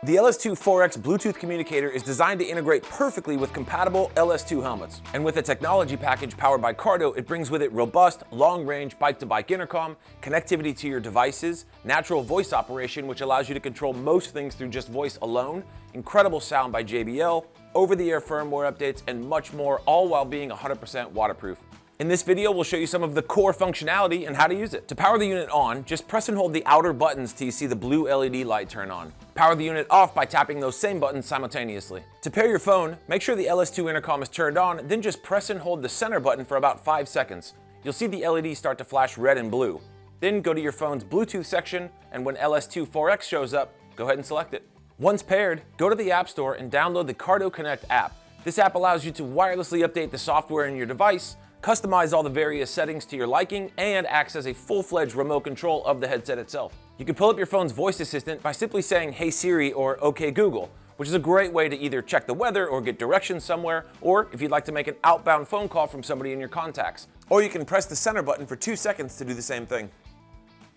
The LS2 4X Bluetooth communicator is designed to integrate perfectly with compatible LS2 helmets. And with a technology package powered by Cardo, it brings with it robust, long-range bike-to-bike intercom, connectivity to your devices, natural voice operation which allows you to control most things through just voice alone, incredible sound by JBL, over-the-air firmware updates, and much more, all while being 100% waterproof. In this video, we'll show you some of the core functionality and how to use it. To power the unit on, just press and hold the outer buttons till you see the blue LED light turn on. Power the unit off by tapping those same buttons simultaneously. To pair your phone, make sure the LS2 intercom is turned on, then just press and hold the center button for about 5 seconds. You'll see the LED start to flash red and blue. Then go to your phone's Bluetooth section, and when LS2 4X shows up, go ahead and select it. Once paired, go to the App Store and download the Cardo Connect app. This app allows you to wirelessly update the software in your device, customize all the various settings to your liking, and acts as a full-fledged remote control of the headset itself. You can pull up your phone's voice assistant by simply saying "Hey Siri" or "OK Google," which is a great way to either check the weather or get directions somewhere, or if you'd like to make an outbound phone call from somebody in your contacts. Or you can press the center button for 2 seconds to do the same thing.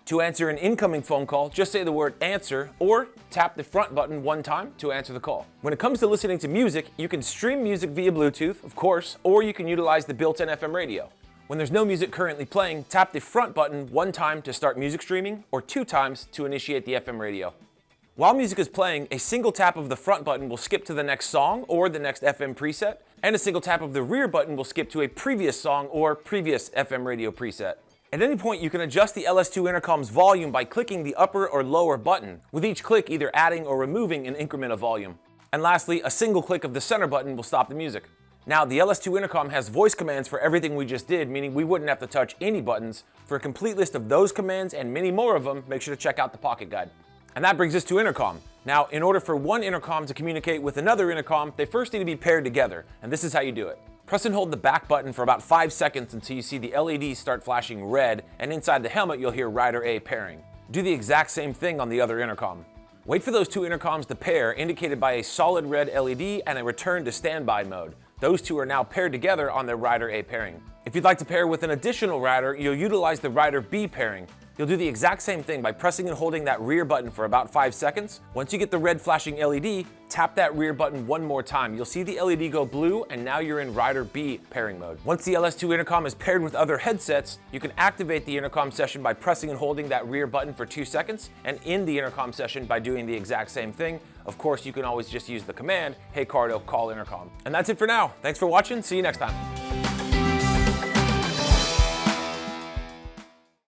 To answer an incoming phone call, just say the word "answer" or tap the front button 1 time to answer the call. When it comes to listening to music, you can stream music via Bluetooth, of course, or you can utilize the built-in FM radio. When there's no music currently playing, tap the front button 1 time to start music streaming or 2 times to initiate the FM radio. While music is playing, a single tap of the front button will skip to the next song or the next FM preset, and a single tap of the rear button will skip to a previous song or previous FM radio preset. At any point, you can adjust the LS2 intercom's volume by clicking the upper or lower button, with each click either adding or removing an increment of volume. And lastly, a single click of the center button will stop the music. Now, the LS2 intercom has voice commands for everything we just did, meaning we wouldn't have to touch any buttons. For a complete list of those commands and many more of them, make sure to check out the Pocket Guide. And that brings us to intercom. Now, in order for one intercom to communicate with another intercom, they first need to be paired together, and this is how you do it. Press and hold the back button for about 5 seconds until you see the LEDs start flashing red, and inside the helmet you'll hear Rider A pairing. Do the exact same thing on the other intercom. Wait for those 2 intercoms to pair, indicated by a solid red LED and a return to standby mode. Those 2 are now paired together on their Rider A pairing. If you'd like to pair with an additional rider, you'll utilize the Rider B pairing. You'll do the exact same thing by pressing and holding that rear button for about 5 seconds. Once you get the red flashing LED, tap that rear button 1 more time. You'll see the LED go blue, and now you're in Rider B pairing mode. Once the LS2 intercom is paired with other headsets, you can activate the intercom session by pressing and holding that rear button for 2 seconds, and end the intercom session by doing the exact same thing. Of course, you can always just use the command, "Hey Cardo, call intercom." And that's it for now. Thanks for watching. See you next time.